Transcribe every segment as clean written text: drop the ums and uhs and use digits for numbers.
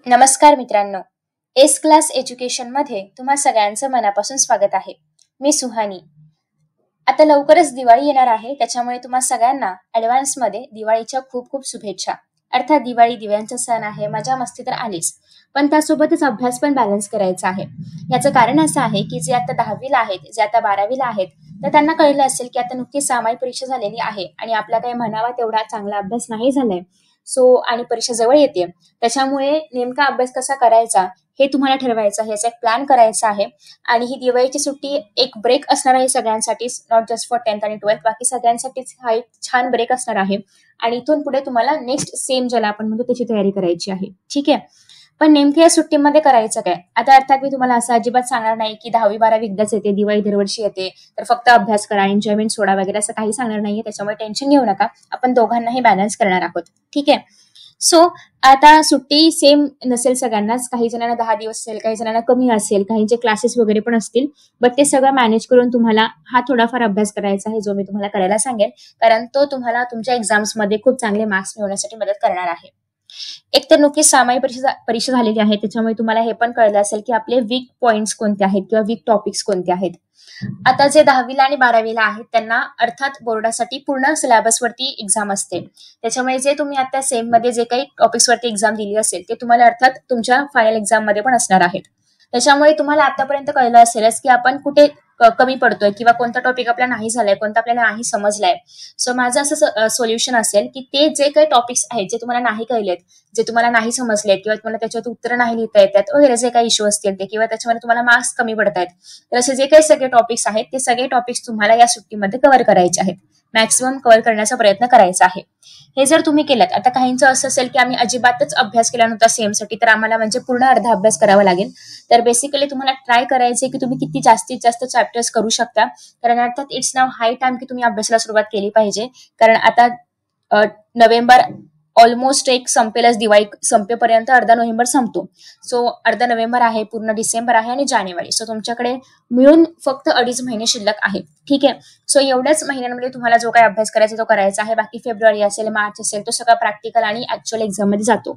नमस्कार मित्रांनो, S class एज्युकेशनमध्ये तुम्हा सगळ्यांचं मनापासून स्वागत आहे. मी सुहानी. आता लवकरच दिवाळी येणार आहे, त्याच्यामुळे तुम्हा सगळ्यांना ॲडव्हान्समध्ये दिवाळीच्या खूप खूप शुभेच्छा. अर्थात दिवाळी दिव्यांचा सण आहे, मजा मस्ती तर आलीच, पण त्यासोबतच अभ्यास पण बॅलन्स करायचा आहे. याचं कारण असं आहे की जे आता 10वीला आहेत, जे आता 12वीला आहेत, तर त्यांना कळलं असेल की आता नुकतीच सामायिक परीक्षा झालेली आहे आणि आपला काही म्हणावा तेवढा चांगला अभ्यास नाही झालाय. आणि परीक्षा जवळ येते, त्याच्यामुळे नेमका अभ्यास कसा करायचा हे तुम्हाला ठरवायचं आहे, याचा एक प्लॅन करायचा आहे. आणि ही दिवाळीची सुट्टी एक ब्रेक असणार आहे सगळ्यांसाठीच, नॉट जस्ट फॉर 10th आणि 12th, बाकी सगळ्यांसाठीच हा एक छान ब्रेक असणार आहे. आणि इथून पुढे तुम्हाला नेक्स्ट सेम ज्याला आपण म्हणतो त्याची तयारी करायची आहे. ठीक आहे, पण नेमक्या या सुट्टीमध्ये करायचं काय? आता अर्थात मी तुम्हाला असं अजिबात सांगणार नाही की 10वी 12वी एकदाच येते, दिवाळी दरवर्षी येते, तर फक्त अभ्यास करा, एन्जॉयमेंट सोडा वगैरे असं काही सांगणार नाहीये. त्याच्यामुळे टेन्शन घेऊ नका, आपण दोघांनाही बॅलन्स करणार आहोत. ठीक आहे. सो आता सुट्टी सेम नसेल सगळ्यांनाच, काही जणांना 10 दिवस असेल, काही जणांना कमी असेल, काहींचे क्लासेस वगैरे पण असतील, बट ते सगळं मॅनेज करून तुम्हाला हा थोडाफार अभ्यास करायचा आहे, जो मी तुम्हाला करायला सांगेन, कारण तो तुम्हाला तुमच्या एक्झाम्समध्ये खूप चांगले मार्क्स मिळवण्यासाठी मदत करणार आहे. एक तर नुकतीच सामायिक परीक्षा झालेली आहे, त्याच्यामुळे तुम्हाला हे पण कळलं असेल की आपले वीक पॉइंट्स कोणते आहेत किंवा वीक टॉपिक्स कोणते आहेत. आता जे 10वीला आणि 12वीला आहेत त्यांना अर्थात बोर्डासाठी पूर्ण सिलेबसवरती एक्झाम असते, त्याच्यामुळे जे तुम्ही आता सेम मध्ये जे काही टॉपिक्सवरती एक्झाम दिली असेल ते तुम्हाला अर्थात तुमच्या फायनल एक्झाम मध्ये पण असणार आहेत. त्याच्यामुळे तुम्हाला आतापर्यंत कळलं असेलच की आपण कुठे कमी पडतोय किंवा कोणता टॉपिक आपला नाही झालाय, कोणता आपल्याला नाही समजलाय. सो माझं असं सोल्युशन असेल की ते जे काही टॉपिक्स आहेत जे तुम्हाला नाही कळलेत, जे तुम्हाला नाही समजलेत किंवा तुम्हाला त्याच्यात उत्तर नाही लिहिता येतात वगैरे, जे काही इश्यू असतील ते, किंवा त्याच्यामध्ये तुम्हाला मार्क्स कमी पडत आहेत, तर असे जे काही सगळे टॉपिक्स आहेत ते सगळे टॉपिक्स तुम्हाला या सुट्टीमध्ये कव्हर करायचे आहेत. मॅक्सिमम कव्हर करण्याचा प्रयत्न करायचा आहे. हे जर तुम्ही केलं, आता काहींचं असं असेल की आम्ही अजिबातच अभ्यास केला नव्हता सेमसाठी, तर आम्हाला म्हणजे पूर्ण अर्धा अभ्यास करावा लागेल, तर बेसिकली तुम्हाला ट्राय करायचे की तुम्ही किती जास्तीत जास्त चॅप्टर्स करू शकता. कारण अर्थात इट्स नाव हाय टाइम की तुम्ही अभ्यासाला सुरुवात केली पाहिजे, कारण आता नोव्हेंबर ऑलमोस्ट एक संपेलच, दिवाळी संपेपर्यंत अर्धा नोव्हेंबर संपतो. सो अर्धा नोव्हेंबर आहे, पूर्ण डिसेंबर आहे आणि जानेवारी, सो तुमच्याकडे मिळून फक्त 2.5 महिने शिल्लक आहेत. ठीक आहे. सो एवढ्याच महिन्यांमध्ये तुम्हाला जो काही अभ्यास करायचा तो करायचा आहे. बाकी फेब्रुवारी असेल, मार्च असेल, तो सगळा प्रॅक्टिकल आणि ऍक्च्युअल एक्झाम मध्ये जातो.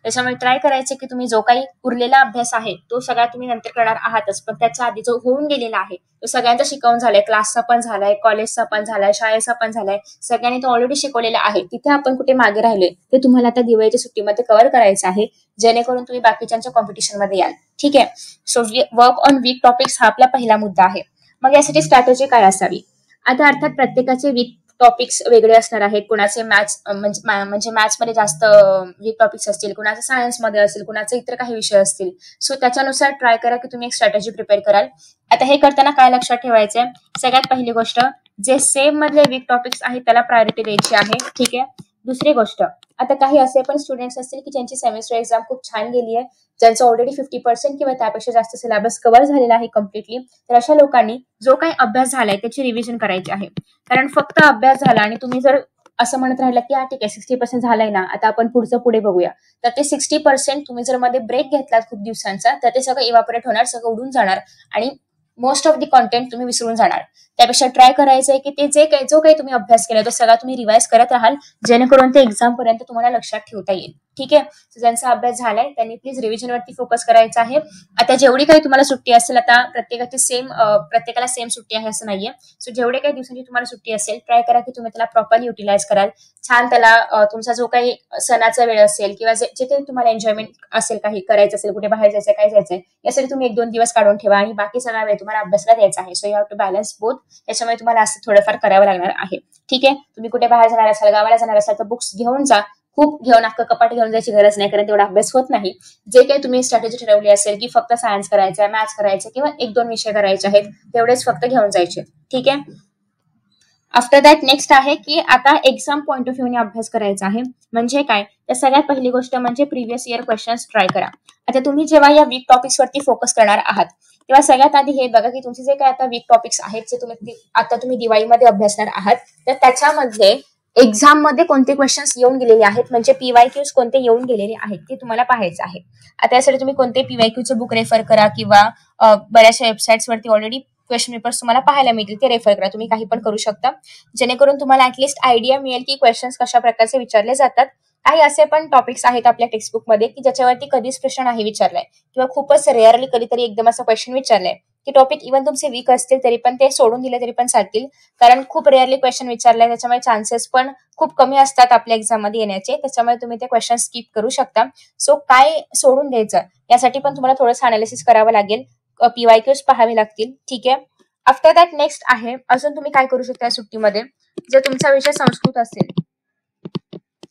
त्याच्यामुळे ट्राय करायचे की तुम्ही जो काही उरलेला अभ्यास आहे तो सगळा तुम्ही नंतर करणार आहातच, पण त्याच्या आधी जो होऊन गेलेला आहे तो सगळ्यांचा शिकवून झालाय, क्लासचा पण झालाय, कॉलेजचा पण झालाय, शाळेचा पण झालाय, सगळ्यांनी तो ऑलरेडी शिकवलेला आहे. तिथे आपण कुठे मागे राहिलोय ते तुम्हाला आता दिवाळीच्या सुट्टीमध्ये कव्हर करायचं आहे, जेणेकरून तुम्ही बाकीच्या कॉम्पिटिशन मध्ये याल. ठीक आहे. So work on weak topics हा आपला पहिला मुद्दा आहे. मग यासाठी स्ट्रॅटेजी काय असावी? आता अर्थात प्रत्येकाचे वीक टॉपिक्स वेगळे असणार आहेत. कुणाचे मॅथ्स म्हणजे मॅथ्समध्ये जास्त वीक टॉपिक्स असतील, कुणाचे सायन्समध्ये असेल, कुणाचे इतर काही विषय असतील. सो त्याच्यानुसार ट्राय करा की तुम्ही एक स्ट्रॅटेजी प्रिपेअर कराल. आता हे करताना काय लक्षात ठेवायचंय? सगळ्यात पहिली गोष्ट, जे सेम मधले वीक टॉपिक्स आहेत त्याला प्रायोरिटी द्यायची आहे. ठीक आहे. दुसरी गोष्ट, आता काही असे पण स्टुडंट्स असतील की ज्यांची सेमेस्टर एक्झाम खूप छान गेली आहे, ज्यांचं ऑलरेडी 50% किंवा त्यापेक्षा जास्त सिलेबस कव्हर झालेला आहे कम्प्लिटली, तर अशा लोकांनी जो काही अभ्यास झालाय त्याची रिव्हिजन करायची आहे. कारण फक्त अभ्यास झाला आणि तुम्ही जर असं म्हणत राहिला की ठीक आहे 60% झालंय ना, आता आपण पुढे बघूया, तर ते 60% तुम्ही जर मध्ये ब्रेक घेतलात खूप दिवसांचा, तर ते सगळं इव्हापोरेट होणार, सगळं उडून जाणार आणि मोस्ट ऑफ द कॉन्टेंट तुम्ही विसरून जाणार. त्यापेक्षा ट्राय करायचं आहे की ते जो काही तुम्ही अभ्यास केला तो सगळा तुम्ही रिवाइज करत राहाल, जेणेकरून ते एक्झाम पर्यंत तुम्हाला लक्षात ठेवता येईल. ठीक आहे. ज्यांचा अभ्यास झालाय त्यांनी प्लीज रिव्हिजन वरती फोकस करायचा आहे. आता जेवढी काही तुम्हाला सुट्टी असेल, आता प्रत्येकाला सेम सुट्टी आहे असं नाहीये. सो जेवढे काही दिवसांची तुम्हाला सुट्टी असेल, ट्राय करा की तुम्ही त्याला प्रॉपरली युटिलाइज कराल. छान त्याला तुमचा जो काही सणाचा वेळ असेल किंवा जे काही तुम्हाला एन्जॉयमेंट असेल, काही करायचं असेल, कुठे बाहेर जायचं, काय जायचंय, यासाठी तुम्ही 1-2 दिवस काढून ठेवा आणि बाकी सगळा वेळ तुम्हाला अभ्यासाला द्यायचा आहे. So you have to balance both. त्याच्यामुळे तुम्हाला असं थोडंफार करावं लागणार आहे. ठीक आहे. तुम्ही कुठे बाहेर जाणार असाल, गावाला जाणार असाल, तर बुक्स घेऊन जा. खूप घेऊन अख्खं कपाट घेऊन जायची गरज नाही, कारण तेवढा अभ्यास होत नाही. जे काही तुम्ही स्ट्रॅटेजी ठरवली असेल की फक्त सायन्स करायचं, मॅथ्स करायचं किंवा 1-2 विषय करायचे आहेत, तेवढेच फक्त घेऊन जायचे. ठीक आहे. आफ्टर दॅट नेक्स्ट आहे की आता एक्झाम पॉईंट ऑफ व्ह्यूने अभ्यास करायचा आहे. म्हणजे काय? तर सगळ्यात पहिली गोष्ट म्हणजे प्रिव्हियस इयर क्वेश्चन्स ट्राय करा. आता तुम्ही जेव्हा या वीक टॉपिक्स वरती फोकस करणार आहात, तेव्हा सगळ्यात आधी हे बघा की तुमचे जे काय आता वीक टॉपिक्स आहेत, जे तुम्ही दिवाळीमध्ये अभ्यासणार आहात, तर त्याच्यामध्ये एक्झाम मध्ये कोणते क्वेश्चन्स येऊन गेलेले आहेत, म्हणजे पीवायक्यूज कोणते येऊन गेलेले आहेत ते तुम्हाला पाहायचं आहे. आता यासाठी तुम्ही कोणते पीवायक्यूचं बुक रेफर करा किंवा बऱ्याचशा वेबसाईट्स वरती ऑलरेडी क्वेश्चन पेपर्स तुम्हाला पाहायला मिळतील, ते रेफर करा. तुम्ही काही पण करू शकता, जेणेकरून तुम्हाला ऍटलिस्ट आयडिया मिळेल की क्वेश्चन्स कशा प्रकारचे विचारले जातात काही असे पण टॉपिक्स आहेत आपल्या टेक्स्टबुकमध्ये की ज्याच्यावरती कधीच प्रश्न नाही विचारलाय किंवा खूपच रेअरली कधीतरी एकदम असं क्वेश्चन विचारलंय. ते टॉपिक इव्हन तुमचे वीक असतील तरी पण ते सोडून दिले तरी पण चालतील, कारण खूप रेअरली क्वेश्चन विचारलाय, त्याच्यामुळे चान्सेस पण खूप कमी असतात आपल्या एक्झाम मध्ये येण्याचे. त्याच्यामुळे तुम्ही ते क्वेश्चन स्किप करू शकता. सो काय सोडून द्यायचं यासाठी पण तुम्हाला थोडंसं अनालिसिस करावं लागेल, पीवायक्यूज पाहावे लागतील. ठीक आहे. आफ्टर दॅट नेक्स्ट आहे, अजून तुम्ही काय करू शकता या सुट्टीमध्ये. जर तुमचा विषय संस्कृत असेल,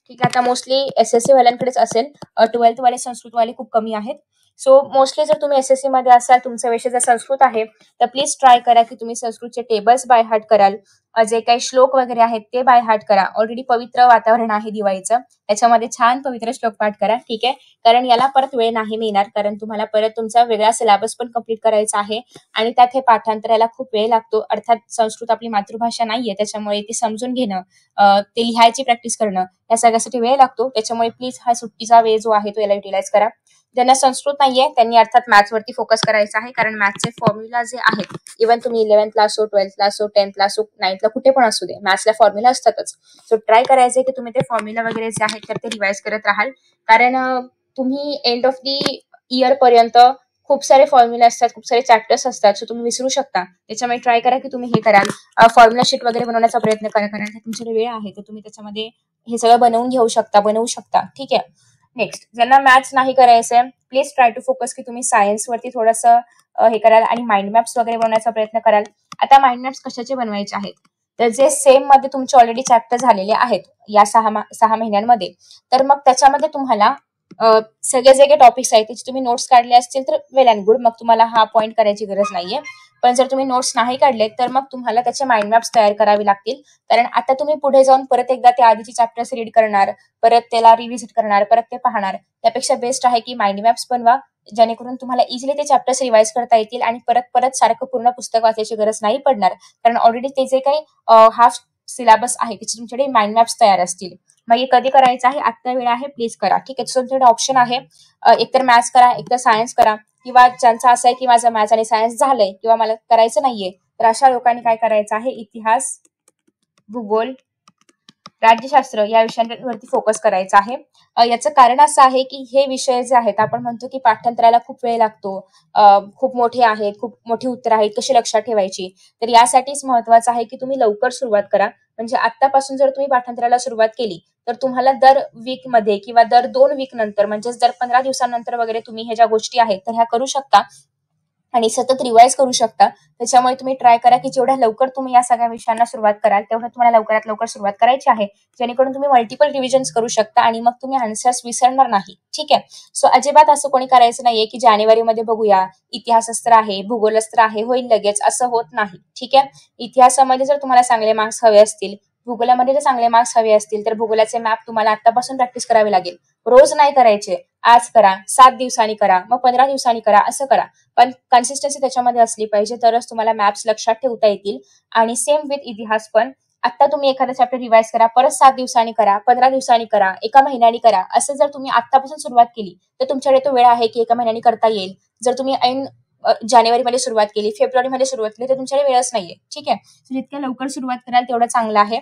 ठीक आहे, आता मोस्टली एसएससी वाल्यांकडेच असेल, 12th वाले संस्कृतवाले खूप कमी आहेत. सो मोस्टली जर तुम्ही एसएससी मध्ये असाल, तुमचा विषय जर संस्कृत आहे, तर प्लीज ट्राय करा की तुम्ही संस्कृतचे टेबल्स बाय हार्ट कराल. जे काही श्लोक वगैरे आहेत ते बाय हार्ट करा. ऑलरेडी पवित्र वातावरण आहे दिवाळीचं, त्याच्यामध्ये छान पवित्र श्लोक पाठ करा. ठीक आहे, कारण याला परत वेळ नाही मिळणार, कारण तुम्हाला परत तुमचा वेगळा सिलेबस पण कम्प्लीट करायचा आहे आणि त्यात हे पाठांतराला खूप वेळ लागतो. अर्थात संस्कृत आपली मातृभाषा नाहीये, त्याच्यामुळे ती समजून घेणं, ते लिहायची प्रॅक्टिस करणं, या सगळ्यासाठी वेळ लागतो. त्याच्यामुळे प्लीज हा सुट्टीचा वेळ जो आहे तो याला युटिलाइज करा. ज्यांना संस्कृत नाहीये त्यांनी अर्थात मॅथ्सवरती फोकस करायचा आहे, कारण मॅथ्सचे फॉर्म्युला जे आहेत, इव्हन तुम्ही 11th असो, 12th असो, 10th असो, 9th कुठे पण असू दे, मॅथ्सला फॉर्म्युला असतातच. सो ट्राय करायचे की तुम्ही ते फॉर्म्युला वगैरे जे आहेत तर ते रिवाइज करत राहाल, कारण तुम्ही एंड ऑफ दी इयर पर्यंत खूप सारे फॉर्म्युला असतात, खूप सारे चॅप्टर्स असतात, सो तुम्ही विसरू शकता. त्याच्यामुळे ट्राय करा की तुम्ही हे कराल, फॉर्म्युला शीट वगैरे बनवण्याचा प्रयत्न करा, कारण तुमच्याकडे वेळ आहे तर तुम्ही त्याच्यामध्ये हे सगळं बनवू शकता. ठीक आहे. नेक्स्ट, ज्यांना मॅथ्स नाही करायचंय, प्लीज ट्राय टू फोकस की तुम्ही सायन्स वरती थोडंसं हे कराल आणि माइंड मॅप्स वगैरे बनवण्याचा प्रयत्न कराल. आता माइंड मॅप्स कशाचे बनवायचे आहेत, तर जे सेम मध्ये तुमचे ऑलरेडी चॅप्टर झालेले आहेत या 6 महिन्यांमध्ये, तर मग त्याच्यामध्ये तुम्हाला सगळे जे काही टॉपिक्स आहेत त्याचे तुम्ही नोट्स काढले असतील तर वेल अँड गुड, मग तुम्हाला हा पॉईंट करायची गरज नाहीये. पण जर तुम्ही नोट्स नाही काढले तर मग तुम्हाला त्याचे माइंड मॅप्स तयार करावे लागतील, कारण आता तुम्ही पुढे जाऊन परत एकदा ते आधीचे चॅप्टर्स रीड करणार, परत त्याला रिव्हिजिट करणार, परत ते पाहणार. त्यापेक्षा बेस्ट आहे की माइंड मॅप्स बनवा, जेणेकरून तुम्हाला इझिली ते चॅप्टर्स रिवाइज करता येतील आणि परत परत सारखं पूर्ण पुस्तक वाचायची गरज नाही पडणार, कारण ऑलरेडी ते जे काही हाफ सिलेबस आहे त्याचे तुमच्याकडे माइंड मॅप्स तयार असतील. मग हे कधी करायचं आहे, आत्ता वेळ आहे, प्लीज करा. ठीक आहे. तुमच्याकडे ऑप्शन आहे, एकतर मॅथ्स करा, एकतर सायन्स करा, किंवा ज्यांचं असं आहे की माझं मॅथ्स आणि सायन्स झालंय किंवा मला करायचं नाहीये, तर अशा लोकांनी काय करायचं आहे, इतिहास, भूगोल, राज्यशास्त्र या विषयांवरती फोकस करायचा आहे. याचं कारण असं आहे की हे विषय जे आहेत, आपण म्हणतो की पाठांतराला खूप वेळ लागतो, खूप मोठे आहेत, खूप मोठी उत्तर आहेत, कशी लक्षात ठेवायची, तर यासाठीच महत्वाचं आहे की तुम्ही लवकर सुरुवात करा. म्हणजे आतापासून जर तुम्ही पाठांतराला सुरुवात केली तर तुम्हाला दर वीक मध्ये किंवा दर 2 वीक नंतर, म्हणजेच दर 15 दिवसांनंतर वगैरे तुम्ही ह्या ज्या गोष्टी आहेत तर ह्या करू शकता आणि सतत रिवाइज करू शकता. त्याच्यामुळे तुम्ही ट्राय करा की जेवढ्या लवकर तुम्ही या सगळ्या विषयांना सुरुवात कराल तेवढं तुम्हाला लवकरात लवकर सुरुवात करायची आहे, जेणेकरून तुम्ही मल्टिपल रिव्हिजन्स करू शकता आणि मग तुम्ही आन्सर्स विसरणार नाही. ठीक आहे. सो अजिबात असं कोणी करायचं नाहीये की जानेवारीमध्ये बघूया, इतिहासशास्त्र आहे, भूगोलशास्त्र आहे, होईल लगेच, असं होत नाही. ठीक आहे. इतिहासामध्ये जर तुम्हाला चांगले मार्क्स हवे असतील, भूगोलामध्ये जर चांगले मार्क्स हवे असतील, तर भूगोलाचे मॅप तुम्हाला आतापासून प्रॅक्टिस करावी लागेल. रोज नाही करायचे, आज करा, 7 दिवसांनी करा, मग 15 दिवसांनी करा, असं करा. पण कन्सिस्टन्सी त्याच्यामध्ये असली पाहिजे, तरच तुम्हाला मॅप्स लक्षात ठेवता येतील. आणि सेम विथ इतिहास पण, आता तुम्ही एखादा चॅप्टर रिवाइज करा, परत 7 दिवसांनी करा, 15 दिवसांनी करा, एका महिन्यानी करा. असं जर तुम्ही आतापासून सुरुवात केली तर तुमच्याकडे तो वेळ आहे की एका महिन्यानी करता येईल. जर तुम्ही ऐन जानेवारीमध्ये सुरुवात केली, फेब्रुवारीमध्ये सुरुवात केली, तर तुमच्याकडे वेळच नाहीये. ठीक आहे. जितक्या लवकर सुरुवात कराल तेवढं चांगलं आहे.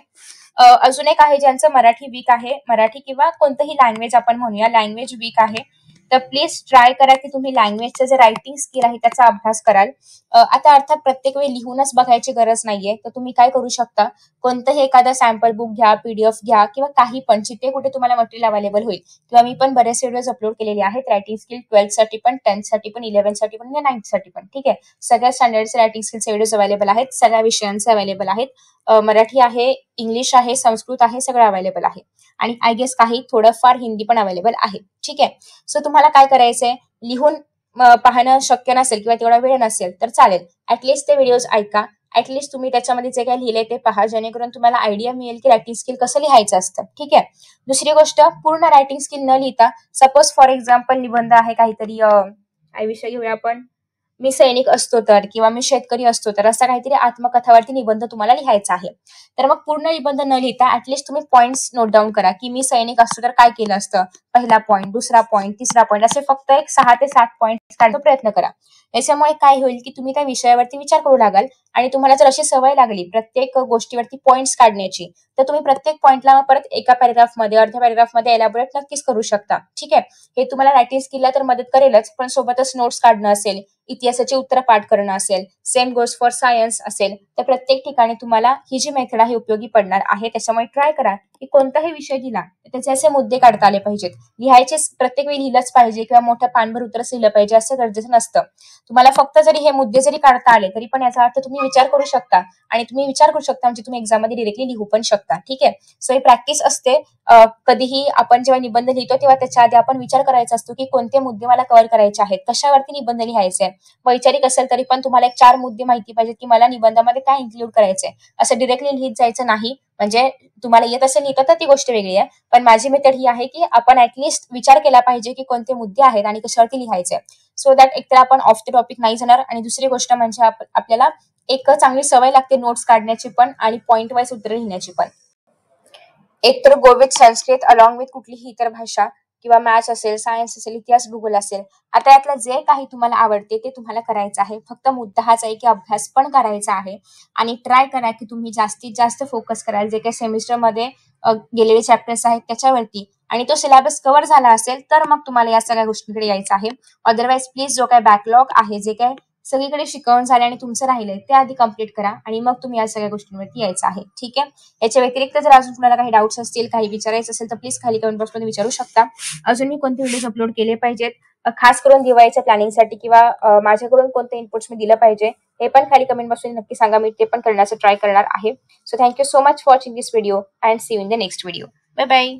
अजून एक आहे ज्यांचं मराठी वीक आहे, मराठी किंवा कोणतंही लँग्वेज आपण म्हणूया, लँग्वेज वीक आहे, तर प्लीज ट्राय करा की तुम्ही लँग्वेजचं जे रायटिंग स्किल आहे त्याचा अभ्यास कराल. आता अर्थात प्रत्येक वेळी लिहूनच बघायची गरज नाहीये, तर तुम्ही काय करू शकता, कोणतंही एखादा सॅम्पल बुक घ्या, पीडीएफ घ्या, किंवा काही पण जिथे कुठे तुम्हाला मटेरियल अवेलेबल होईल. किंवा मी पण बरेच व्हिडिओज अपलोड केलेले आहेत रायटिंग स्किल, 12th साठी पण, 10th साठी पण, 11th साठी पण, 9th साठी पण. ठीक आहे. सगळ्या स्टँडर्डचे रायटिंग स्किलचे व्हिडिओज अवेलेबल आहेत, सगळ्या विषयांचे अवेलेबल आहेत. मराठी आहे, इंग्लिश आहे, संस्कृत आहे, सगळं अवेलेबल आहे. आणि आय गेस काही थोडंफार हिंदी पण अवेलेबल आहे. ठीक आहे. सो तुम्हाला काय करायचंय, लिहून पाहणं शक्य नसेल किंवा तेवढा वेळ नसेल तर चालेल, ऍटलिस्ट ते व्हिडिओज ऐका, ऍटलिस्ट तुम्ही त्याच्यामध्ये जे काही लिहिलंय ते पहा, जेणेकरून तुम्हाला आयडिया मिळेल की रायटिंग स्किल कसं लिहायचं असतं. ठीक आहे. दुसरी गोष्ट, पूर्ण रायटिंग स्किल न लिहिता, सपोज फॉर एक्झाम्पल निबंध आहे काहीतरी, काय विषय घेऊया आपण, मी सैनिक असतो तर किंवा मी शेतकरी असतो तर असा काहीतरी आत्मकथावरती निबंध तुम्हाला लिहायचा आहे. तर मग पूर्ण निबंध न लिहिता ऍटलिस्ट तुम्ही पॉइंट्स नोट डाऊन करा की मी सैनिक असतो तर काय केलं असतं, पहिला पॉईंट, दुसरा पॉईंट, तिसरा पॉईंट, असे फक्त एक 6 ते 7 पॉईंट काढण्याचा प्रयत्न करा. याच्यामुळे काय होईल की तुम्ही त्या विषयावरती विचार करू लागाल आणि तुम्हाला जर अशी सवय लागली प्रत्येक गोष्टीवरती पॉइंट्स काढण्याची, तर तुम्ही प्रत्येक पॉइंटला परत एका पॅरेग्राफमध्ये, अर्ध्या पॅरेग्राफमध्ये एलॅबोरेट नक्कीच करू शकता. ठीक आहे, हे तुम्हाला रायटिंग स्किलला तर मदत करेलच, पण सोबतच नोट्स काढणं असेल, इतिहासाची उत्तरं पाठ करणं असेल, सेम गोज फॉर सायन्स असेल, तर प्रत्येक ठिकाणी तुम्हाला ही जी मेथड आहे उपयोगी पडणार आहे. त्याच्यामुळे ट्राय करा की कोणताही विषय दिला त्याचे असे मुद्दे काढता आले पाहिजेत. लिहायचे प्रत्येक वेळी लिहिलंच पाहिजे किंवा मोठ्या पानभर उत्तरच लिहिलं पाहिजे असं गरजेचं नसतं. तुम्हाला फक्त जरी हे मुद्दे जरी काढता आले तरी पण याचा अर्थ तुम्ही विचार करू शकता आणि तुम्ही विचार करू शकता म्हणजे तुम्ही एक्झाम मध्ये डिरेक्टली लिहू पण शकता. ठीक आहे, सो ही प्रॅक्टिस असते. कधीही आपण जेव्हा निबंध लिहितो तेव्हा त्याच्या आधी आपण विचार करायचा असतो की कोणते मुद्दे मला कव्हर करायचे आहेत, कशावरती निबंध लिहायचे. वैचारिक असेल तरी पण तुम्हाला एक 4 मुद्दे माहिती पाहिजेत की मला निबंधामध्ये काय इन्क्लूड करायचंय. असं डिरेक्टली लिहित जायचं नाही. म्हणजे तुम्हाला येत असेल लिहिता तर ती गोष्ट वेगळी आहे, पण माझी मेथड ही आहे की आपण ऍटलिस्ट विचार केला पाहिजे की कोणते मुद्दे आहेत आणि कशावरती लिहायचे, सो दॅट एकतर आपण ऑफ द टॉपिक नाही जाणार आणि दुसरी गोष्ट म्हणजे आपल्याला एक चांगली सवय लागते नोट्स काढण्याची पण आणि पॉइंट वाईज उत्तर लिहिण्याची पण. एक तर go with Sanskrit along with कुठलीही इतर भाषा किंवा मॅथ्स असेल, सायन्स असेल, इतिहास, भूगोल असेल. आता यातलं जे काही तुम्हाला आवडते ते तुम्हाला करायचं आहे. फक्त मुद्दा हाच आहे की अभ्यास पण करायचा आहे आणि ट्राय करा की तुम्ही जास्तीत जास्त फोकस कराल जे काही सेमिस्टरमध्ये गेलेले चॅप्टर्स आहेत त्याच्यावरती, आणि तो सिलेबस कव्हर झाला असेल तर मग तुम्हाला या सगळ्या गोष्टींकडे यायचं आहे. अदरवाईज प्लीज जो काही बॅकलॉग आहे, जे काही सगळीकडे शिकवून झाले आणि तुमचं राहिलंय ते आधी कम्प्लीट करा आणि मग तुम्ही या सगळ्या गोष्टींवरती यायचं आहे. ठीक आहे, याच्या व्यतिरिक्त जर अजून तुम्हाला काही डाऊट्स असतील, काही विचारायचं असेल तर प्लीज खाली कमेंट बॉक्समध्ये विचारू शकता. अजून मी कोणते व्हिडिओज अपलोड केले पाहिजेत, खास करून दिवाळीच्या प्लॅनिंगसाठी किंवा माझ्याकडून कोणते इनपुट्स मी दिलं पाहिजे हे पण खाली कमेंट बॉक्समध्ये नक्की सांगा. मी ते पण करण्याचं ट्राय करणार आहे. So thank you so much for watching this video and see you in the next video. Bye bye.